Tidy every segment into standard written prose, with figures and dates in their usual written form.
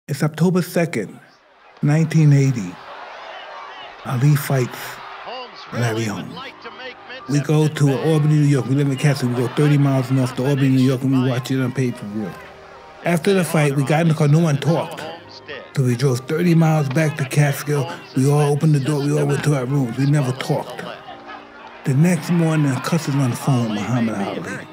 It's October 2nd, 1980. Ali fights Larry Holmes. We go to Albany, New York. We live in Castle. We go 30 miles north to Albany, New York, and we watch it on pay-per-view. After the fight, we got in the car. No one talked. So we drove 30 miles back to Catskill. We all opened the door. We all went to our rooms. We never talked. The next morning, Cuss is on the phone with Muhammad Ali.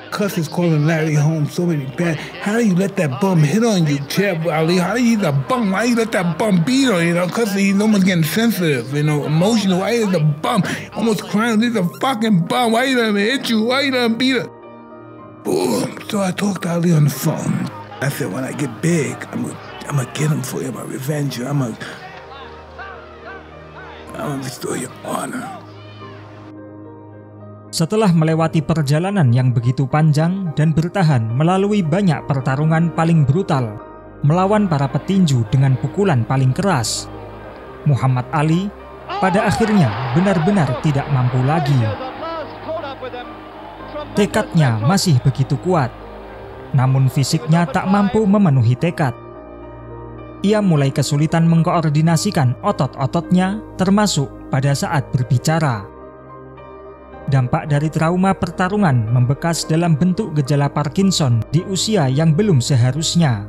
Cuss is calling Larry Holmes so many bad. How do you let that bum hit on you, Chad Ali? How do you the bum? Why you let that bum beat on you? Cuss, he's almost getting sensitive, emotional. Why is the bum almost crying? He's a fucking bum. Why you let him hit you? Why you let him beat him? Boom. So I talked to Ali on the phone. I said, when I get big, I'm gonna get him for you. I'm gonna revenge you. I'm gonna restore your honor. Setelah melewati perjalanan yang begitu panjang dan bertahan melalui banyak pertarungan paling brutal, melawan para petinju dengan pukulan paling keras, Muhammad Ali pada akhirnya benar-benar tidak mampu lagi. Tekadnya masih begitu kuat, namun fisiknya tak mampu memenuhi tekad. Ia mulai kesulitan mengkoordinasikan otot-ototnya, termasuk pada saat berbicara. Dampak dari trauma pertarungan membekas dalam bentuk gejala Parkinson di usia yang belum seharusnya.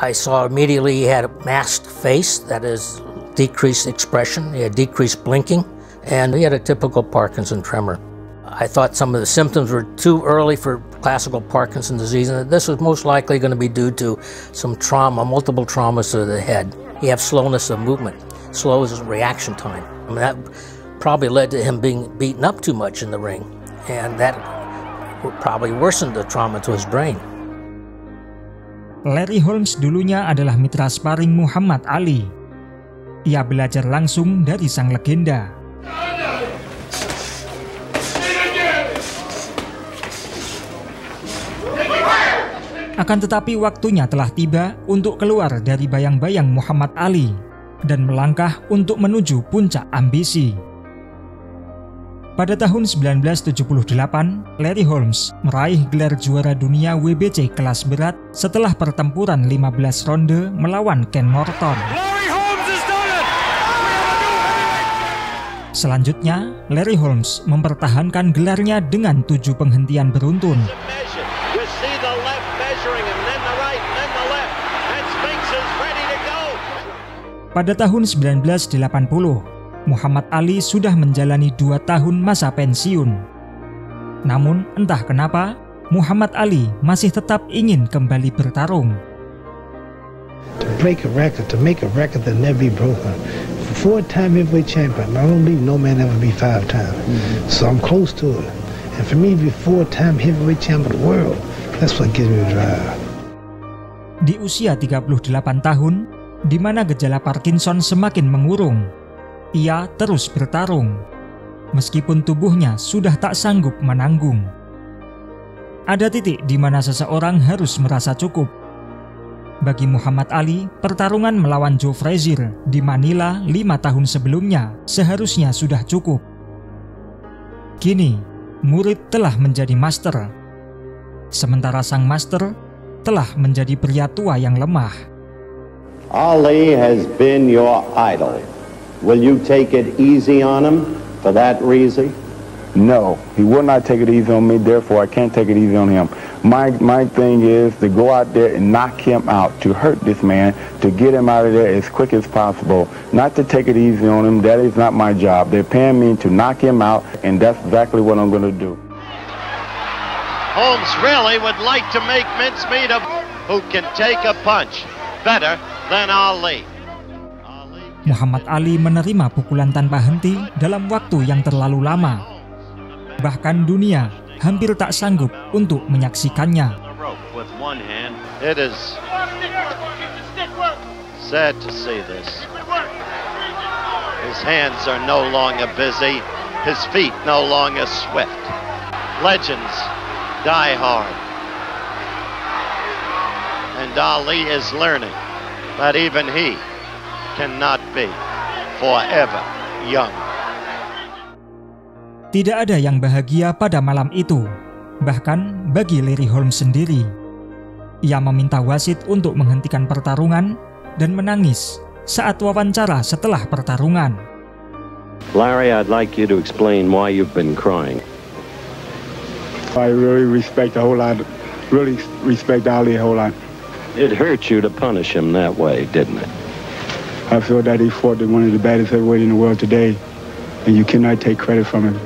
I saw immediately he had a masked face, that is decreased expression, he had decreased blinking, and he had a typical Parkinson tremor. I thought some of the symptoms were too early for classical Parkinson's disease, and this was most likely going to be due to some trauma, multiple traumas to the head. He had slowness of movement, slow as reaction time. That probably led to him being beaten up too much in the ring, and that probably worsened the trauma to his brain. Larry Holmes dulunya adalah mitra sparring Muhammad Ali. Ia belajar langsung dari sang legenda. Akan tetapi waktunya telah tiba untuk keluar dari bayang-bayang Muhammad Ali dan melangkah untuk menuju puncak ambisi. Pada tahun 1978, Larry Holmes meraih gelar juara dunia WBC kelas berat setelah pertempuran 15 ronde melawan Ken Norton. Selanjutnya, Larry Holmes mempertahankan gelarnya dengan 7 penghentian beruntun. Pada tahun 1980, Muhammad Ali sudah menjalani 2 tahun masa pensiun. Namun entah kenapa, Muhammad Ali masih tetap ingin kembali bertarung. To make a record that never be broken. 4-time heavyweight champion. I don't believe no man ever be 5 times. So I'm close to it. And for me to be 4-time heavyweight champion of the world, that's what gives me a drive. Di usia 38 tahun, di mana gejala Parkinson semakin mengurung, ia terus bertarung, meskipun tubuhnya sudah tak sanggup menanggung. Ada titik di mana seseorang harus merasa cukup. Bagi Muhammad Ali, pertarungan melawan Joe Frazier di Manila 5 tahun sebelumnya seharusnya sudah cukup. Kini, murid telah menjadi master, sementara sang master telah menjadi pria tua yang lemah. Ali has been your idol. Will you take it easy on him for that reason? No, he will not take it easy on me, therefore I can't take it easy on him. My thing is to go out there and knock him out, to hurt this man, to get him out of there as quick as possible. Not to take it easy on him, that is not my job. They're paying me to knock him out, and that's exactly what I'm going to do. Holmes really would like to make mincemeat of who can take a punch better than Ali. Muhammad Ali menerima pukulan tanpa henti dalam waktu yang terlalu lama. Bahkan dunia hampir tak sanggup untuk menyaksikannya. It is sad to see this. His hands are no longer busy, his feet no longer swift. Legends die hard. And Ali is learning that even he cannot be forever young. Tidak ada yang bahagia pada malam itu, bahkan bagi Larry Holmes sendiri. Ia meminta wasit untuk menghentikan pertarungan dan menangis saat wawancara setelah pertarungan. Larry, I'd like you to explain why you've been crying. I really respect a whole lot. Really respect Ali a whole lot. It hurt you to punish him that way, didn't it? I feel that he fought one of the baddest heavyweights in the world today, and you cannot take credit from him.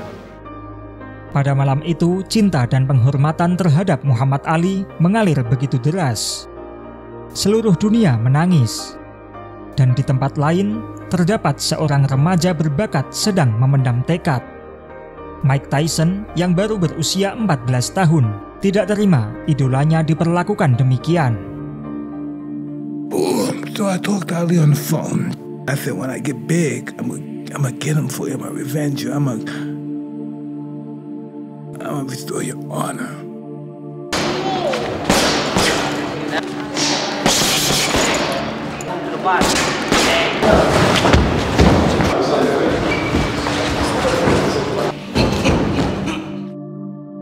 Pada malam itu, cinta dan penghormatan terhadap Muhammad Ali mengalir begitu deras. Seluruh dunia menangis. Dan di tempat lain, terdapat seorang remaja berbakat sedang memendam tekad. Mike Tyson yang baru berusia 14 tahun tidak terima idolanya diperlakukan demikian. So I talked to Ali on the phone. I said, when I get big, I'm gonna get him for you. I'm gonna revenge you. I'm gonna restore your honor.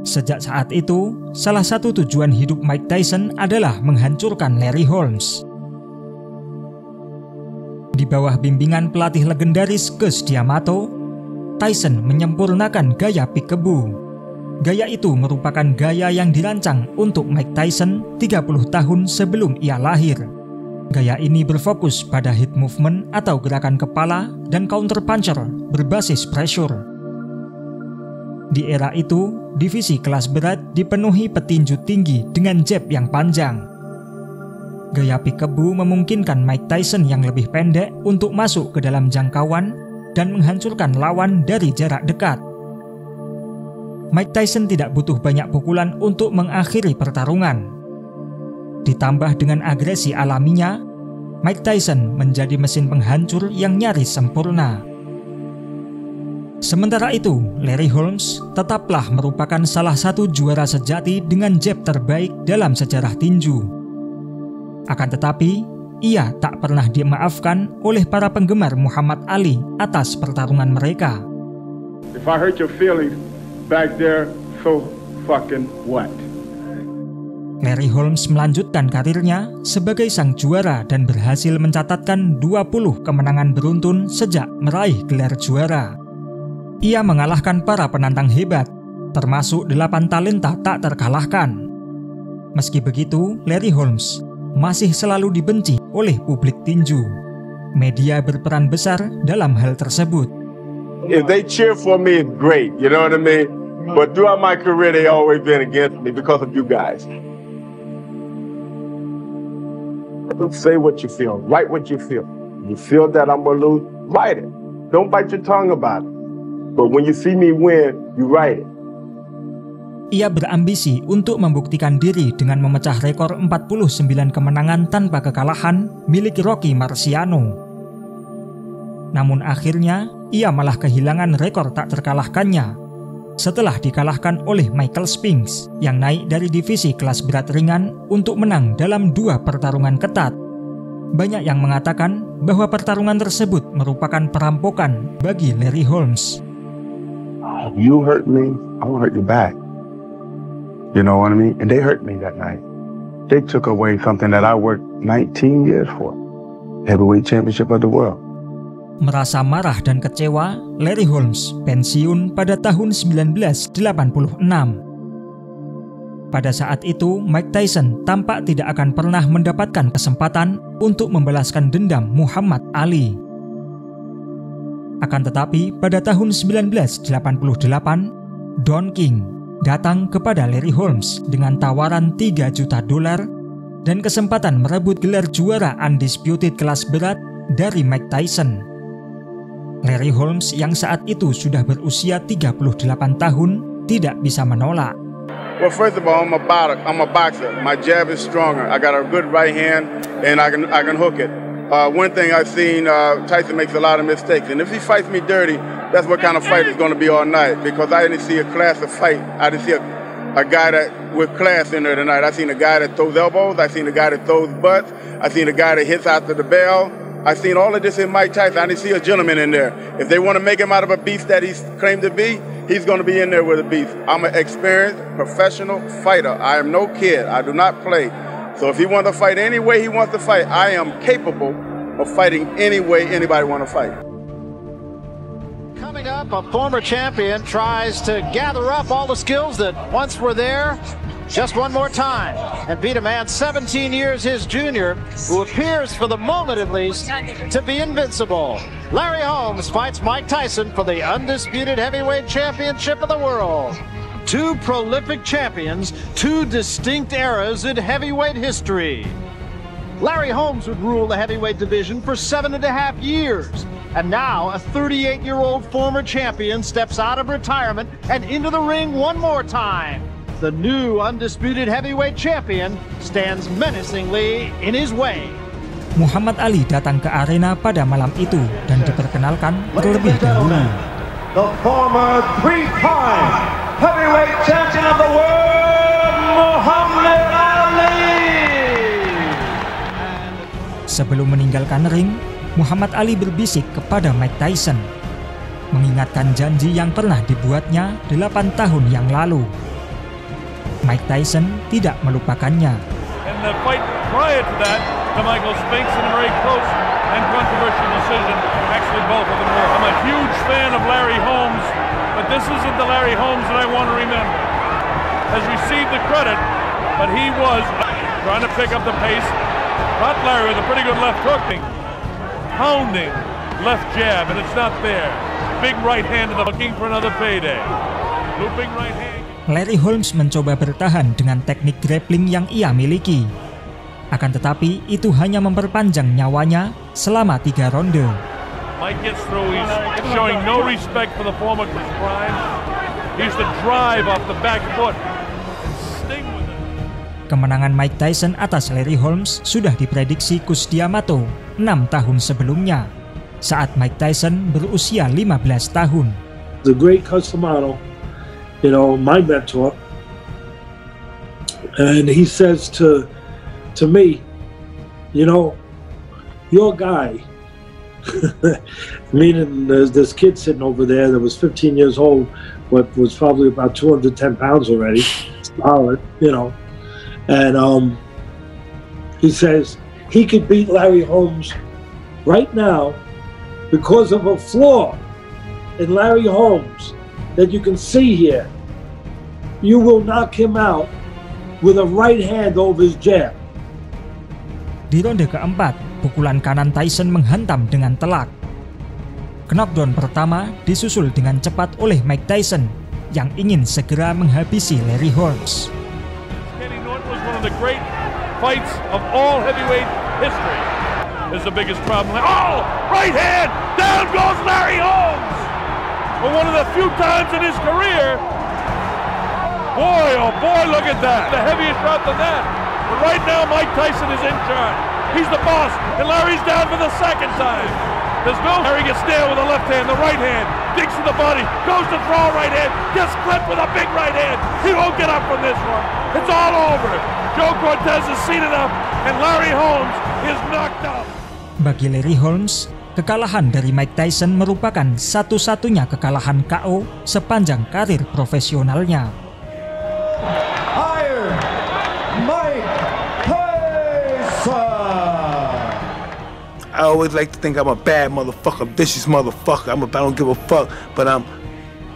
Sejak saat itu, salah satu tujuan hidup Mike Tyson adalah menghancurkan Larry Holmes. Di bawah bimbingan pelatih legendaris Cus D'Amato, Tyson menyempurnakan gaya peekaboo. Gaya itu merupakan gaya yang dirancang untuk Mike Tyson 30 tahun sebelum ia lahir. Gaya ini berfokus pada hip movement atau gerakan kepala dan counter puncher berbasis pressure. Di era itu, divisi kelas berat dipenuhi petinju tinggi dengan jab yang panjang. Gaya peekaboo memungkinkan Mike Tyson yang lebih pendek untuk masuk ke dalam jangkauan dan menghancurkan lawan dari jarak dekat. Mike Tyson tidak butuh banyak pukulan untuk mengakhiri pertarungan. Ditambah dengan agresi alaminya, Mike Tyson menjadi mesin penghancur yang nyaris sempurna. Sementara itu, Larry Holmes tetaplah merupakan salah satu juara sejati dengan jab terbaik dalam sejarah tinju. Akan tetapi, ia tak pernah dimaafkan oleh para penggemar Muhammad Ali atas pertarungan mereka. If I hurt your feelings back there, so fucking what? Larry Holmes melanjutkan karirnya sebagai sang juara dan berhasil mencatatkan 20 kemenangan beruntun sejak meraih gelar juara. Ia mengalahkan para penantang hebat, termasuk 8 talenta tak terkalahkan. Meski begitu, Larry Holmes masih selalu dibenci oleh publik tinju. Media berperan besar dalam hal tersebut. If they cheer for me, it's great, you know what I mean? But throughout my career, they always been against me because of you guys. Say what you feel, write what you feel. You feel that I'm gonna lose, write it. Don't bite your tongue about it. But when you see me win, you write it. Ia berambisi untuk membuktikan diri dengan memecah rekor 49 kemenangan tanpa kekalahan milik Rocky Marciano. Namun akhirnya, ia malah kehilangan rekor tak terkalahkannya setelah dikalahkan oleh Michael Spinks yang naik dari divisi kelas berat ringan untuk menang dalam 2 pertarungan ketat. Banyak yang mengatakan bahwa pertarungan tersebut merupakan perampokan bagi Larry Holmes. You hurt me, I won't hurt you back. You know what I mean? And they hurt me that night. They took away something that I worked 19 years for. Heavyweight championship of the world. Merasa marah dan kecewa, Larry Holmes pensiun pada tahun 1986. Pada saat itu, Mike Tyson tampak tidak akan pernah mendapatkan kesempatan untuk membalaskan dendam Muhammad Ali. Akan tetapi, pada tahun 1988, Don King datang kepada Larry Holmes dengan tawaran $3 juta dan kesempatan merebut gelar juara undisputed kelas berat dari Mike Tyson. Larry Holmes yang saat itu sudah berusia 38 tahun tidak bisa menolak. Well, first of all, I'm a boxer. My jab is stronger. I got a good right hand, and I can hook it. One thing I've seen, Tyson makes a lot of mistakes, and if he fights me dirty, that's what kind of fight it's going to be all night. Because I didn't see a class of fight. I didn't see a guy that with class in there tonight. I seen a guy that throws elbows. I seen a guy that throws butts. I seen a guy that hits after the bell. I seen all of this in Mike Tyson. I didn't see a gentleman in there. If they want to make him out of a beast that he's claimed to be, he's going to be in there with a beast. I'm an experienced professional fighter. I am no kid. I do not play. So if he wants to fight any way he wants to fight, I am capable of fighting any way anybody want to fight. Coming up, a former champion tries to gather up all the skills that once were there just one more time and beat a man 17 years his junior who appears, for the moment at least, to be invincible. Larry Holmes fights Mike Tyson for the undisputed heavyweight championship of the world. Two prolific champions, two distinct eras in heavyweight history. Larry Holmes would rule the heavyweight division for 7.5 years. And now a 38-year-old former champion steps out of retirement and into the ring one more time. The new undisputed heavyweight champion stands menacingly in his way. Muhammad Ali datang ke arena pada malam itu dan diperkenalkan terlebih dahulu. The former three-time heavyweight champion of the world, Muhammad Ali. Sebelum meninggalkan ring, Muhammad Ali berbisik kepada Mike Tyson, mengingatkan janji yang pernah dibuatnya 8 tahun yang lalu. Mike Tyson tidak melupakannya. And the fight prior to that, to Michael Spinks, in a very close and controversial decision. Actually, both of them were. I'm a huge fan of Larry Holmes, but this isn't the Larry Holmes that I want to remember. Has received the credit, but he was trying to pick up the pace. Caught Larry with a pretty good left hook. Pounding left jab, and it's not there. Big right hand to the looking for another payday. Looping right hand. Larry Holmes mencoba bertahan dengan teknik grappling yang ia miliki. Akan tetapi itu hanya memperpanjang nyawanya selama 3 ronde. Mike gets through, he's showing no respect for the former Chris Prime. He used to drive off the back foot and sting with it. Kemenangan Mike Tyson atas Larry Holmes sudah diprediksi Cus D'Amato 6 tahun sebelumnya, saat Mike Tyson berusia 15 tahun. The great Cus D'Amato, you know, my mentor, and he says to me, you know, your guy, meaning there's this kid sitting over there that was 15 years old, but was probably about 210 pounds already, solid, you know, and he says he could beat Larry Holmes right now because of a flaw in Larry Holmes that you can see here. You will knock him out with a right hand over his jab. Di ronde keempat, pukulan kanan Tyson menghantam dengan telak. Knockdown pertama disusul dengan cepat oleh Mike Tyson yang ingin segera menghabisi Larry Holmes. Kenny Norton was one of the great fights of all heavyweight history. Is the biggest problem. Oh, right hand! Down goes Larry Holmes! For one of the few times in his career. Boy, oh boy, look at that. The heaviest shot than that. But right now, Mike Tyson is in charge. He's the boss, and Larry's down for the second time. There's no Larry gets nailed with the left hand, the right hand, digs to the body, goes to throw right hand, gets clipped with a big right hand. He won't get up from this one. It's all over. Joe Cortez is seated up, and Larry Holmes is knocked out. Bagi Larry Holmes, kekalahan dari Mike Tyson merupakan satu-satunya kekalahan KO sepanjang karir profesionalnya. I always like to think I'm a bad motherfucker, vicious motherfucker. I don't give a fuck, but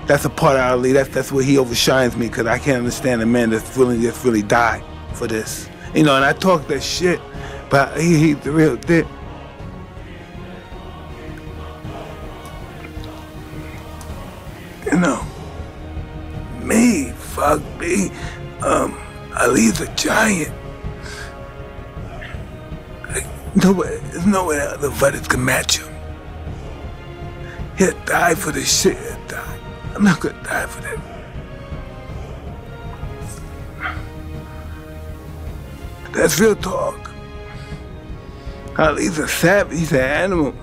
that's a part of Ali. That's where he overshines me, because I can't understand a man that's really died for this. You know, and I talk that shit, but he's the real dick. You know, fuck me. Ali's a giant. There's nowhere other fighters can match him. He'll die for this shit. He'll die. I'm not gonna die for that. That's real talk. Ali's a savage. He's an animal.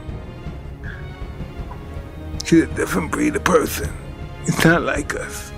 He's a different breed of person. He's not like us.